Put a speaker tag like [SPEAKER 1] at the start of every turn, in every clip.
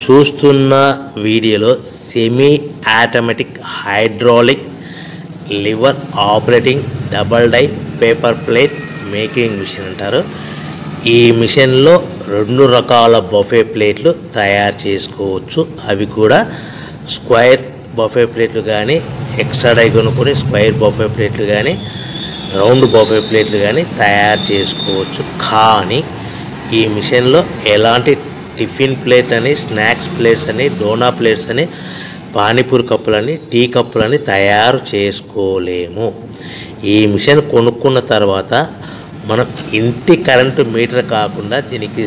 [SPEAKER 1] చూస్తున్న వీడియోలో semi automatic hydraulic lever operating double die paper plate making machine అంటారు. ఈ మిషన్లో 2 రకాల బఫే ప్లేట్లు తయారు చేసుకోవచ్చు. అవి కూడా స్క్వేర్ బఫే ప్లేట్లు కానీ, ఎక్స్ట్రా డై కొనుక్కొని స్క్వేర్ బఫే ప్లేట్లు కానీ, రౌండ్ బఫే ప్లేట్లు కానీ తయారు చేసుకోవచ్చు. కానీ ఈ మిషన్లో ఎలాంటి టిఫిన్ ప్లేట్ అని, స్నాక్స్ ప్లేట్స్ అని, డోనా ప్లేట్స్ అని, పానీపూరి కప్పులని, టీ కప్పులని తయారు చేసుకోలేము. ఈ మిషన్ కొనుక్కున్న తర్వాత మనం ఇంటి కరెంటు మీటర్ కాకుండా దీనికి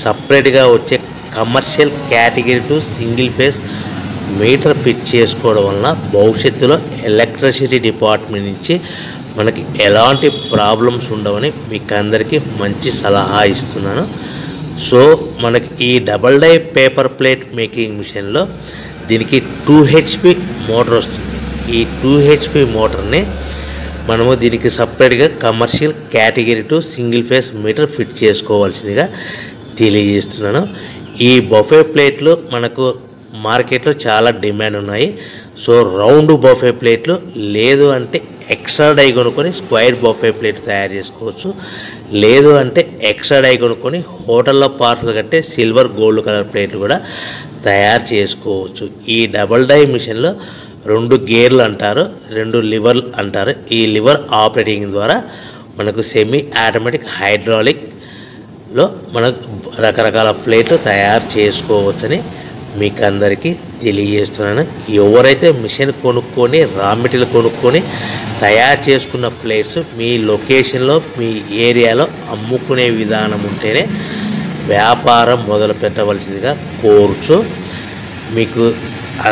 [SPEAKER 1] సపరేట్గా వచ్చే commercial category to single phase metre fit చేసుకోవడం వలన భవిష్యత్తులో ఎలక్ట్రిసిటీ డిపార్ట్మెంట్ నుంచి మనకి ఎలాంటి ప్రాబ్లమ్స్ ఉండవని మీకు అందరికీ మంచి సలహా ఇస్తున్నాను. సో మనకి ఈ double die paper plate making మిషన్లో దీనికి 2 HP మోటార్ వస్తుంది. ఈ 2 HP మోటార్ని మనము దీనికి సపరేట్గా commercial category to single phase metre fit చేసుకోవాల్సిందిగా తెలియజేస్తున్నాను. ఈ బఫే ప్లేట్లు మనకు మార్కెట్లో చాలా డిమాండ్ ఉన్నాయి. సో రౌండ్ బఫే ప్లేట్లు లేదు అంటే ఎక్స్ట్రా డై కొనుక్కొని స్క్వేర్ బఫే ప్లేట్ తయారు చేసుకోవచ్చు. లేదు అంటే ఎక్స్ట్రా డై కొనుక్కొని హోటల్లో పార్సల్ కట్టే సిల్వర్ గోల్డ్ కలర్ ప్లేట్లు కూడా తయారు చేసుకోవచ్చు. ఈ డబుల్ డై మిషన్లో 2 గేర్లు అంటారు, 2 లివర్లు అంటారు. ఈ లివర్ ఆపరేటింగ్ ద్వారా మనకు సెమీ ఆటోమేటిక్ హైడ్రాలిక్లో మనకు రకరకాల ప్లేట్లు తయారు చేసుకోవచ్చని మీకు అందరికీ తెలియజేస్తున్నాను. ఎవరైతే మిషన్ కొనుక్కొని రా మెటీరియల్ కొనుక్కొని తయారు చేసుకున్న ప్లేట్స్ మీ లొకేషన్లో మీ ఏరియాలో అమ్ముకునే విధానం ఉంటేనే వ్యాపారం మొదలు పెట్టవలసిందిగా కోరుచు. మీకు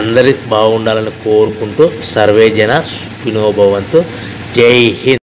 [SPEAKER 1] అందరి బాగుండాలని కోరుకుంటూ సర్వే జన సుఖినో భవంతు. జై హింద్.